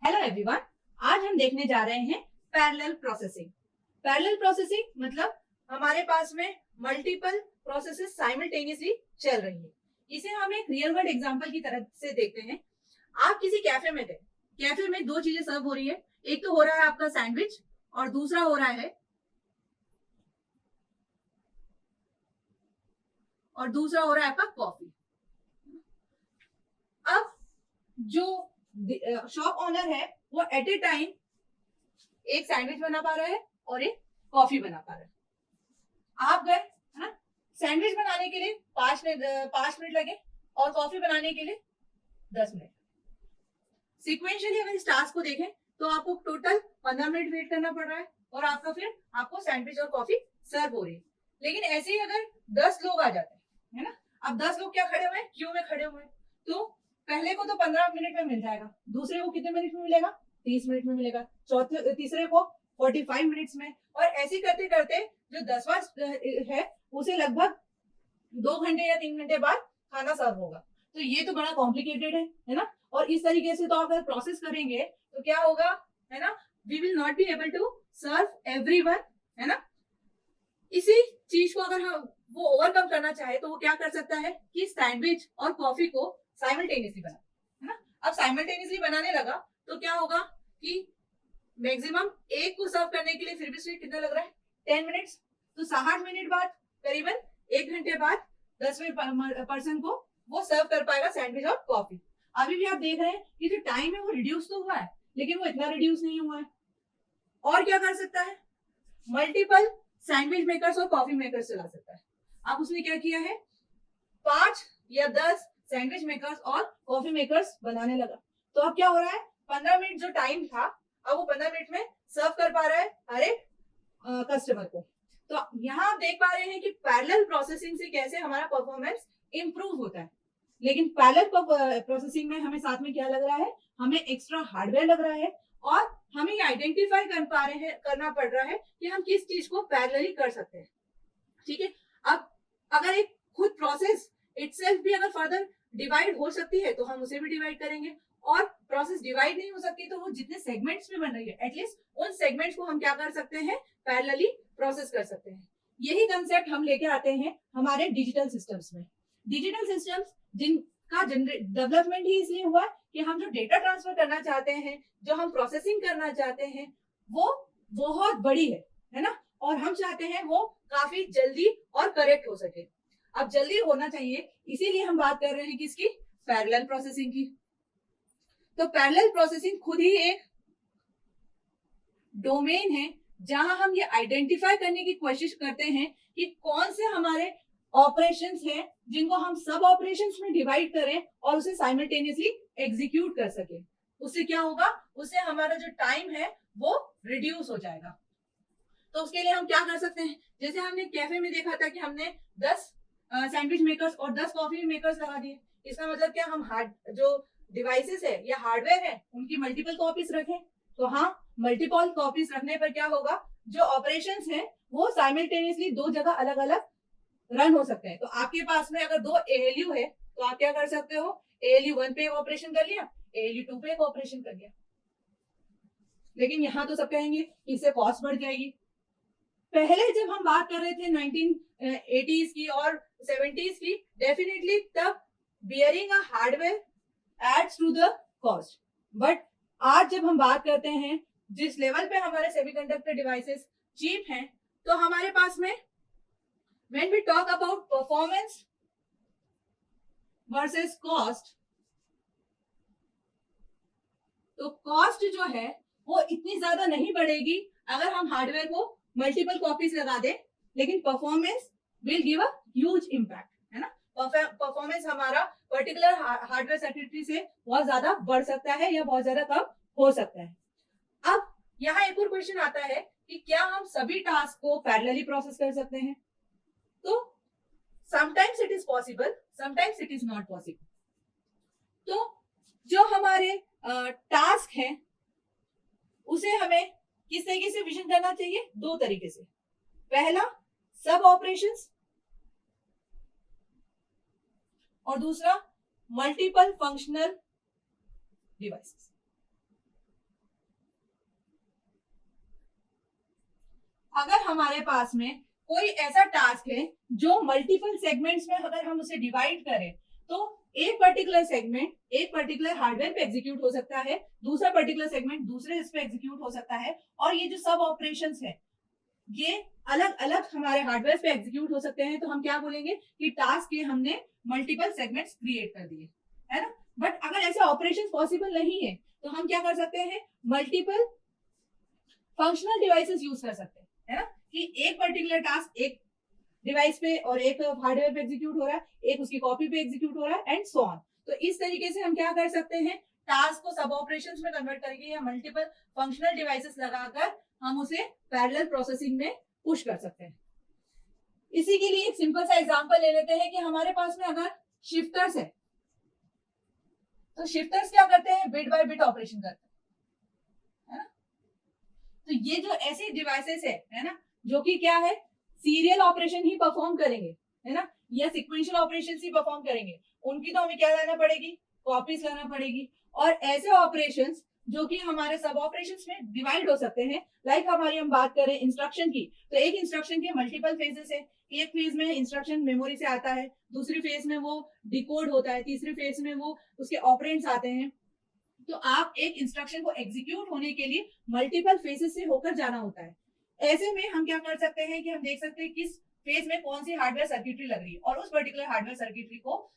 Hello everyone, आज हम देखने जा रहे हैं पैरेलल प्रोसेसिंग। पैरेलल प्रोसेसिंग मतलब हमारे पास में मल्टीपल प्रोसेसेस साइमल्टेनियसली चल रही है। इसे हम एक रियल वर्ल्ड एग्जांपल की तरह से देखते हैं। आप किसी कैफे में गए, कैफे में दो चीजें सर्व हो रही है। एक तो हो रहा है आपका सैंडविच और दूसरा हो रहा है आपका कॉफी। अब जो शॉप ओनर है वो एट ए टाइम एक सैंडविच बना पा रहा है और एक कॉफी बना पा रहा है। आप गए है ना, सैंडविच बनाने के लिए 5 मिनट लगे और कॉफी बनाने के लिए 10 मिनट। सिक्वेंशियली अगर इस टास्क को देखें तो आपको टोटल 15 मिनट वेट करना पड़ रहा है और आपको सैंडविच और कॉफी सर्व हो रही है। लेकिन ऐसे ही अगर 10 लोग आ जाते हैं, है ना, अब 10 लोग क्या खड़े हुए हैं, क्यू में खड़े हुए हैं, तो पहले को तो 15 मिनट में मिल जाएगा, दूसरे को कितने मिनट में मिलेगा, 30 मिनट में मिलेगा, तीसरे को 45 मिनट्स में, और ऐसे करते करते जो 10वां है उसे लगभग 2 घंटे या 3 घंटे बाद खाना सर्व होगा। तो ये तो बड़ा कॉम्प्लिकेटेड है ना। और इस तरीके से तो आप अगर प्रोसेस करेंगे तो क्या होगा, है ना, we will not be able to serve everyone, है ना। इसी चीज को अगर हम वो ओवरकम करना चाहे तो वो क्या कर सकता है कि सैंडविच और कॉफी को साइमल्टेनियसली बना, है ना। अब साइमल्टेनियसली बनाने लगा तो क्या होगा कि मैक्सिमम एक को सर्व करने के लिए फिर भी कितना लग रहा है, 10 मिनट्स। तो 60 मिनट बाद, करीबन 1 घंटे बाद 10वें पर्सन को वो सर्व कर पाएगा सैंडविच और कॉफी। अभी भी आप देख रहे हैं कि जो टाइम है वो रिड्यूस तो हुआ है, लेकिन वो इतना रिड्यूस नहीं हुआ है। और क्या कर सकता है, मल्टीपल सैंडविच मेकर्स और कॉफी मेकर्स चला सकता है। अब उसने क्या किया है, 5 या 10 सैंडविच मेकर्स और कॉफी मेकर्स बनाने लगा। तो अब क्या हो रहा है, 15 मिनट जो टाइम था, अब वो 15 मिनट में सर्व कर पा रहा है हर एक कस्टमर को। तो यहाँ आप देख पा रहे हैं कि पैरेलल प्रोसेसिंग से कैसे हमारा परफॉर्मेंस इंप्रूव होता है। लेकिन पैरेलल प्रोसेसिंग में हमें साथ में क्या लग रहा है, हमें एक्स्ट्रा हार्डवेयर लग रहा है और हमें ये आइडेंटिफाई करना पड़ रहा है कि हम किस चीज को पैरेलली कर सकते हैं। ठीक है। अब अगर एक खुद प्रोसेस इटसेल्फ भी अगर फर्दर डिवाइड हो सकती है तो हम उसे भी डिवाइड करेंगे, और प्रोसेस डिवाइड नहीं हो सकती तो वो जितने सेगमेंट्स में बन रही है एटलीस्ट उन सेगमेंट्स को हम क्या कर सकते हैं, पैरेलली प्रोसेस कर सकते हैं। यही कंसेप्ट हम लेके आते हैं हमारे डिजिटल सिस्टम्स में। डिजिटल सिस्टम्स जिनका डेवलपमेंट ही इसलिए हुआ कि हम जो डेटा ट्रांसफर करना चाहते हैं, जो हम प्रोसेसिंग करना चाहते हैं, वो बहुत बड़ी है ना, और हम चाहते हैं वो काफी जल्दी और करेक्ट हो सके। अब जल्दी होना चाहिए, इसीलिए हम बात कर रहे हैं किसकी, पैरेलल प्रोसेसिंग की। तो पैरेलल प्रोसेसिंग खुद ही एक डोमेन है जहां हम ये आइडेंटिफाई करने की कोशिश करते हैं कि कौन से हमारे ऑपरेशंस हैं जिनको हम सब ऑपरेशंस में डिवाइड करें और उसे साइमल्टेनियसली एग्जीक्यूट कर सके। उससे क्या होगा, उससे हमारा जो टाइम है वो रिड्यूस हो जाएगा। तो उसके लिए हम क्या कर सकते हैं, जैसे हमने कैफे में देखा था कि हमने 10 सैंडविच मेकर्स और 10 कॉफी मेकर्स लगा दिए। इसका मतलब क्या, हम जो डिवाइसेस है या हार्डवेयर है उनकी मल्टीपल कॉपीज रखें। तो हाँ, मल्टीपल कॉपीज रखने पर क्या होगा, जो ऑपरेशंस हैं वो साइमल्टेनियसली दो जगह अलग अलग रन हो सकते हैं। तो आपके पास में अगर 2 ALU है तो आप क्या कर सकते हो, ALU 1 पे एक ऑपरेशन कर लिया, ALU 2 पे एक ऑपरेशन कर लिया। लेकिन यहाँ तो सब कहेंगे कि इससे कॉस्ट बढ़ जाएगी। पहले जब हम बात कर रहे थे 1980s की और 70s की, डेफिनेटली तब bearing a hardware aids to the cost. But आज जब हम बात करते हैं जिस लेवल पे हमारे सेमीकंडक्टर डिवाइसेस चीप हैं, तो हमारे पास में when we talk about performance versus cost, तो कॉस्ट जो है वो इतनी ज्यादा नहीं बढ़ेगी अगर हम हार्डवेयर को मल्टीपल कॉपीज लगा दें, लेकिन performance will give a huge impact, है ना। परफॉर्मेंस हमारा पर्टिकुलर हार्डवेयर सर्किटरी से बहुत ज्यादा बढ़ सकता है या बहुत ज्यादा कम हो सकता है। अब यहाँ एक और क्वेश्चन आता है कि क्या हम सभी टास्क को पैरेलली प्रोसेस कर सकते हैं। तो sometimes it is possible, sometimes it is not possible. तो जो हमारे टास्क है उसे हमें किस तरीके से विजन करना चाहिए, 2 तरीके से। पहला, सब ऑपरेशंस, और दूसरा मल्टीपल फंक्शनल डिवाइसेस। अगर हमारे पास में कोई ऐसा टास्क है जो मल्टीपल सेगमेंट्स में अगर हम उसे डिवाइड करें, तो एक पर्टिकुलर सेगमेंट एक पर्टिकुलर हार्डवेयर पे एग्जीक्यूट हो सकता है, दूसरा पर्टिकुलर सेगमेंट दूसरे इस पे एग्जीक्यूट हो सकता है, और ये जो सब ऑपरेशंस है ये अलग अलग हमारे हार्डवेयर पे एग्जीक्यूट हो सकते हैं। तो हम क्या बोलेंगे कि टास्क के हमने मल्टीपल सेगमेंट्स क्रिएट कर दिए, है ना। बट अगर ऐसे ऑपरेशंस पॉसिबल नहीं है तो हम क्या कर सकते हैं, मल्टीपल फंक्शनल डिवाइसेस यूज कर सकते हैं, है ना, कि एक पर्टिकुलर टास्क एक डिवाइस पे और एक हार्डवेयर पे एग्जीक्यूट हो रहा है, एक उसकी कॉपी पे एग्जीक्यूट हो रहा है, एंड सो ऑन। तो इस तरीके से हम क्या कर सकते हैं, टास्क को सब ऑपरेशंस में कन्वर्ट करके या मल्टीपल फंक्शनल डिवाइसेस लगाकर हम उसे पैरेलल प्रोसेसिंग में पुश कर सकते हैं। इसी के लिए एक सिंपल सा एग्जांपल ले लेते हैं कि हमारे पास में अगर शिफ्टर्स है, तो शिफ्टर्स क्या करते हैं, बिट बाय बिट ऑपरेशन करते हैं, है ना। तो ये जो ऐसे डिवाइसेस है ना, जो कि क्या है, सीरियल ऑपरेशन ही परफॉर्म करेंगे, है ना, या सिक्वेंशियल ऑपरेशन ही परफॉर्म करेंगे, उनकी तो हमें क्या लाना पड़ेगी, कॉपीज लाना पड़ेगी। और ऐसे ऑपरेशंस जो कि हमारे सब ऑपरेशंस में डिवाइड हो सकते हैं, लाइक हमारी हम बात करें इंस्ट्रक्शन की, तो एक इंस्ट्रक्शन के मल्टीपल फेजेस है। एक फेज में इंस्ट्रक्शन मेमोरी से आता है, दूसरी फेज में वो डिकोड होता है, तीसरी फेज में वो उसके ऑपरेंड्स आते हैं। तो आप एक इंस्ट्रक्शन को एग्जीक्यूट होने के लिए मल्टीपल फेजेस से होकर जाना होता है। ऐसे में हम क्या कर सकते हैं कि हम देख सकते हैं किस फेज में कौन सी हार्डवेयर सर्किटरी लग रही है, और उस पर्टिकुलर हार्डवेयर सर्किटरी को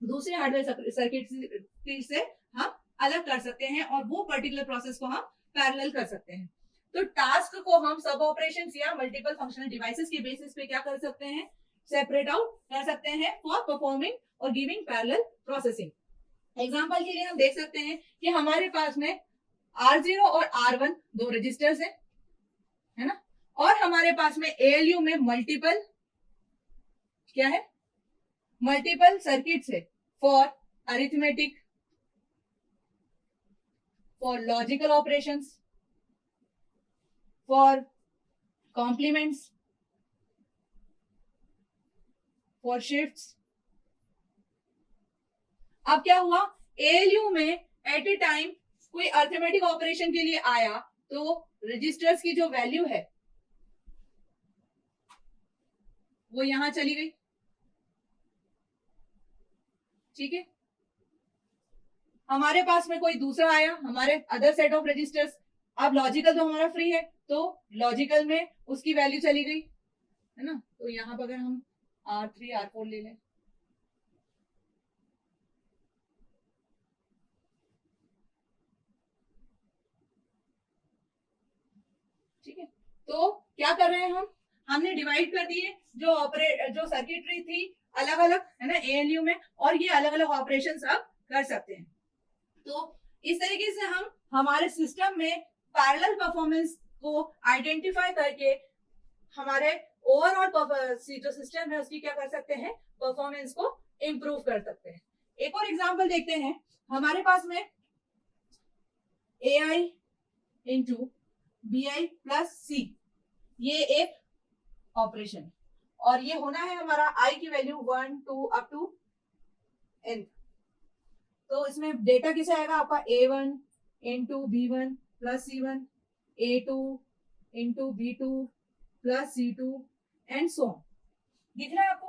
दूसरे हार्डवेयर सर्किटरी से हम अलग कर सकते हैं, और वो पर्टिकुलर प्रोसेस को हम पैरेलल कर सकते हैं। तो टास्क को हम सब ऑपरेशंस या मल्टीपल फंक्शनल डिवाइसेस के बेसिस पे क्या कर सकते हैं, सेपरेट आउट कर सकते हैं फॉर परफॉर्मिंग और गिविंग पैरेलल प्रोसेसिंग। एग्जाम्पल के लिए हम देख सकते हैं कि हमारे पास में R0 और R1 दो रजिस्टर्स है ना, और हमारे पास में ALU में मल्टीपल क्या है, मल्टीपल सर्किट्स है, for arithmetic, for logical operations, for complements, for shifts. अब क्या हुआ, ALU में एट ए टाइम कोई अरिथमेटिक ऑपरेशन के लिए आया, तो रजिस्टर्स की जो वैल्यू है वो यहां चली गई, ठीक है। हमारे पास में कोई दूसरा आया, हमारे अदर सेट ऑफ रजिस्टर्स, अब लॉजिकल तो हमारा फ्री है, तो लॉजिकल में उसकी वैल्यू चली गई, है ना। तो यहां पर अगर हम R3 R4 ले लें, ठीक है। तो क्या कर रहे हैं हम, हमने डिवाइड कर दिए जो सर्किटरी थी अलग अलग, है ना, ALU में, और ये अलग अलग ऑपरेशन अब कर सकते हैं। तो इस तरीके से हम हमारे सिस्टम में पैरेलल परफॉर्मेंस को आइडेंटिफाई करके हमारे ओवरऑल जो सिस्टम है उसकी क्या कर सकते हैं, परफॉर्मेंस को इंप्रूव कर सकते हैं। एक और एग्जांपल देखते हैं, हमारे पास में AI into BI plus C, ये एक ऑपरेशन है, और ये होना है हमारा I की वैल्यू 1 2 अप टू n। तो इसमें डेटा किसे आएगा आपका, A1 into B1 plus C1, A2 into B2 plus C2, and so on. दिख रहा है आपको।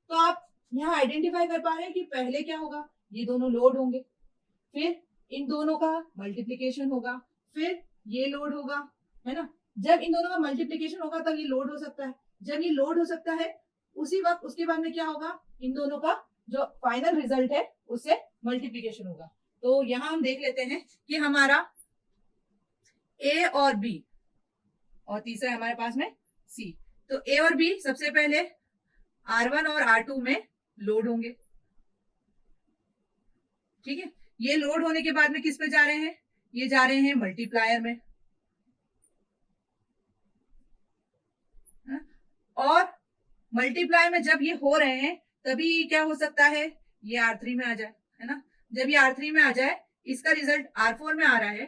तो आप यहाँ आइडेंटिफाई कर पा रहे हैं कि पहले क्या होगा, ये दोनों लोड होंगे, फिर इन दोनों का मल्टीप्लीकेशन होगा, फिर ये लोड होगा, है ना। जब इन दोनों का मल्टीप्लीकेशन होगा तब ये लोड हो सकता है, जब ये लोड हो सकता है उसी वक्त उसके बाद में क्या होगा, इन दोनों का जो फाइनल रिजल्ट है उससे मल्टीप्लीकेशन होगा। तो यहां हम देख लेते हैं कि हमारा A और B और तीसरा हमारे पास में C। तो A और B सबसे पहले R1 और R2 में लोड होंगे, ठीक है। ये लोड होने के बाद में किस पे जा रहे हैं, ये जा रहे हैं मल्टीप्लायर में, और मल्टीप्लाई में जब ये हो रहे हैं तभी क्या हो सकता है, ये R3 में आ जाए, है ना। जब ये R3 में आ जाए, इसका रिजल्ट R4 में आ रहा है,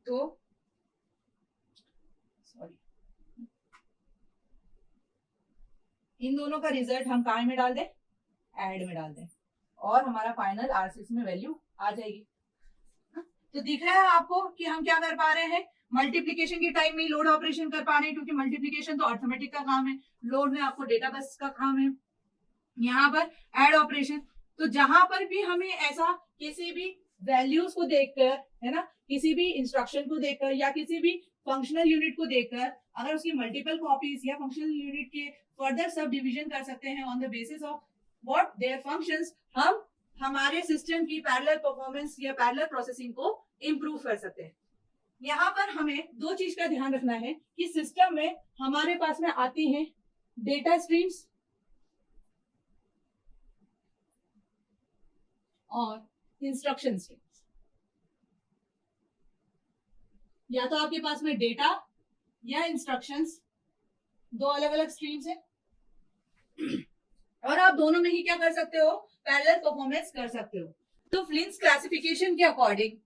तो सॉरी, इन दोनों का रिजल्ट हम कहाँ में डाल दें, ऐड में डाल दें, और हमारा फाइनल R6 में वैल्यू आ जाएगी। तो दिख रहा है आपको कि हम क्या कर पा रहे हैं, मल्टीप्लीकेशन के टाइम में लोड ऑपरेशन कर पा रहे हैं, क्योंकि मल्टीप्लीकेशन तो अर्थमेटिक का काम है, लोड में आपको डेटा बस का काम है। यहाँ पर ऐड ऑपरेशन, तो जहां पर भी हमें ऐसा किसी भी वैल्यूज को देखकर, है ना, किसी भी इंस्ट्रक्शन को देखकर या किसी भी फंक्शनल यूनिट को देखकर अगर उसकी मल्टीपल कॉपीज या फंक्शनल यूनिट के फर्दर सब डिवीजन कर सकते हैं on the basis of what their functions, हम हमारे सिस्टम की पैरेलल परफॉर्मेंस या पैरेलल प्रोसेसिंग को इंप्रूव कर सकते हैं। यहाँ पर हमें दो चीज का ध्यान रखना है कि सिस्टम में हमारे पास में आती हैं डेटा स्ट्रीम्स और इंस्ट्रक्शन स्ट्रीम्स। या तो आपके पास में डेटा या इंस्ट्रक्शंस, दो अलग अलग स्ट्रीम्स हैं, और आप दोनों में ही क्या कर सकते हो, पैरेलल परफॉर्मेंस कर सकते हो। तो फ्लिंट्स क्लासिफिकेशन के अकॉर्डिंग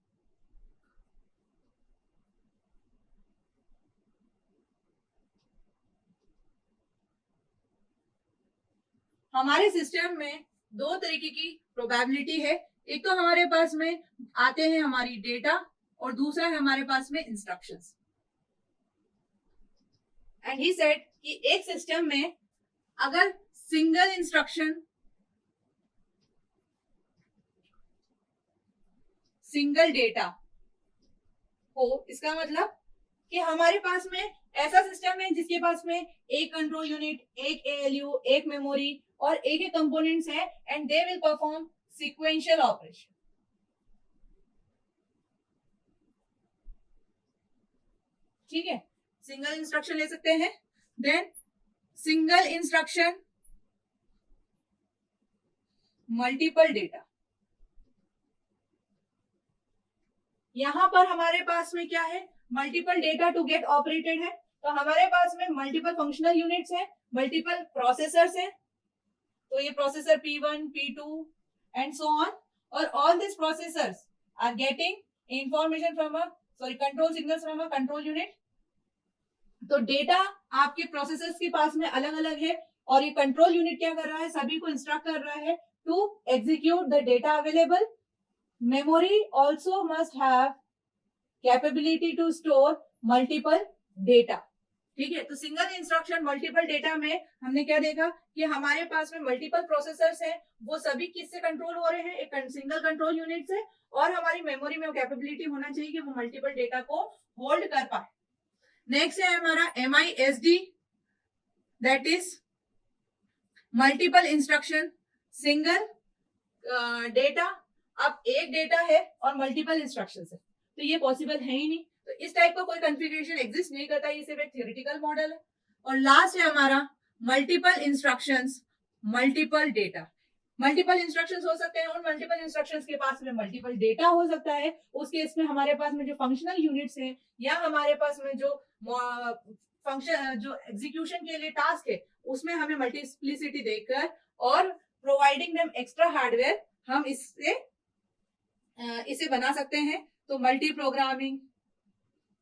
हमारे सिस्टम में दो तरीके की प्रोबेबिलिटी है। एक तो हमारे पास में आते हैं हमारी डेटा, और दूसरा है हमारे पास में इंस्ट्रक्शंस। एंड ही सेड कि एक सिस्टम में अगर सिंगल इंस्ट्रक्शन, सिंगल डेटा हो, इसका मतलब कि हमारे पास में ऐसा सिस्टम है जिसके पास में एक कंट्रोल यूनिट, एक एएलयू, एक मेमोरी और एक एक कंपोनेंट्स है, and they will perform sequential operation. ठीक है, सिंगल इंस्ट्रक्शन ले सकते हैं। Then single instruction, multiple data. यहां पर हमारे पास में क्या है, multiple data to get operated है, तो हमारे पास में मल्टीपल फंक्शनल यूनिट्स है, मल्टीपल प्रोसेसर्स है, तो ये processor P1, P2 and so on, और all this processors are getting information from control signals from a control unit. तो डेटा आपके प्रोसेसर्स के पास में अलग अलग है, और ये कंट्रोल यूनिट क्या कर रहा है, सभी को इंस्ट्रक्ट कर रहा है to execute the data available. Memory also must have capability to store multiple data. ठीक है, तो सिंगल इंस्ट्रक्शन मल्टीपल डेटा में हमने क्या देखा कि हमारे पास में मल्टीपल प्रोसेसर्स हैं, वो सभी किससे कंट्रोल हो रहे हैं, एक सिंगल कंट्रोल यूनिट से, और हमारी मेमोरी में वो कैपेबिलिटी होना चाहिए कि वो मल्टीपल डेटा को होल्ड कर पाए। नेक्स्ट है हमारा MISD, that is multiple instruction single data. अब एक डेटा है और मल्टीपल इंस्ट्रक्शंस है, तो ये पॉसिबल है ही नहीं, तो इस टाइप का कोई कॉन्फ़िगरेशन एग्जिस्ट नहीं करता, ये सिर्फ एक थियोरेटिकल मॉडल है। और लास्ट है हमारा multiple instructions, multiple data. Multiple instructions हो सकते हैं, उन मल्टीपल इंस्ट्रक्शंस के पास में मल्टीपल डेटा हो सकता है, उस केस में हमारे पास में जो फंक्शनल यूनिट्स हैं या हमारे पास में जो फंक्शन जो एग्जीक्यूशन के लिए टास्क है, उसमें हमें मल्टीप्लिसिटी देकर और प्रोवाइडिंग देम एक्स्ट्रा हार्डवेयर हम इसे बना सकते हैं। तो मल्टी प्रोग्रामिंग,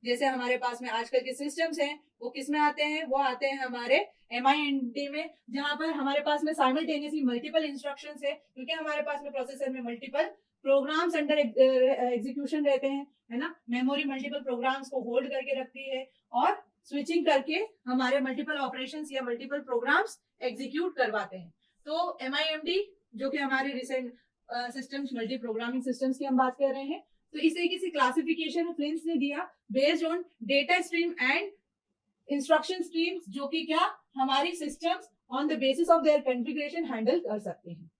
जैसे हमारे पास में आजकल के सिस्टम्स हैं, वो किस में आते हैं, वो आते हैं हमारे MIMD में, जहां पर हमारे पास में साइमल्टेनियसली मल्टीपल इंस्ट्रक्शंस है, क्योंकि हमारे पास में प्रोसेसर में मल्टीपल प्रोग्राम्स अंडर एग्जीक्यूशन रहते हैं, है ना। मेमोरी मल्टीपल प्रोग्राम्स को होल्ड करके रखती है और स्विचिंग करके हमारे मल्टीपल ऑपरेशंस या मल्टीपल प्रोग्राम्स एग्जीक्यूट करवाते हैं। तो MIMD जो कि हमारे recent systems, multi programming systems की हम बात कर रहे हैं, तो इस तरीके से क्लासिफिकेशन फ्लिंट्स ने दिया based on data stream and instruction streams, जो कि क्या हमारी systems on the basis of their configuration handle कर सकते हैं।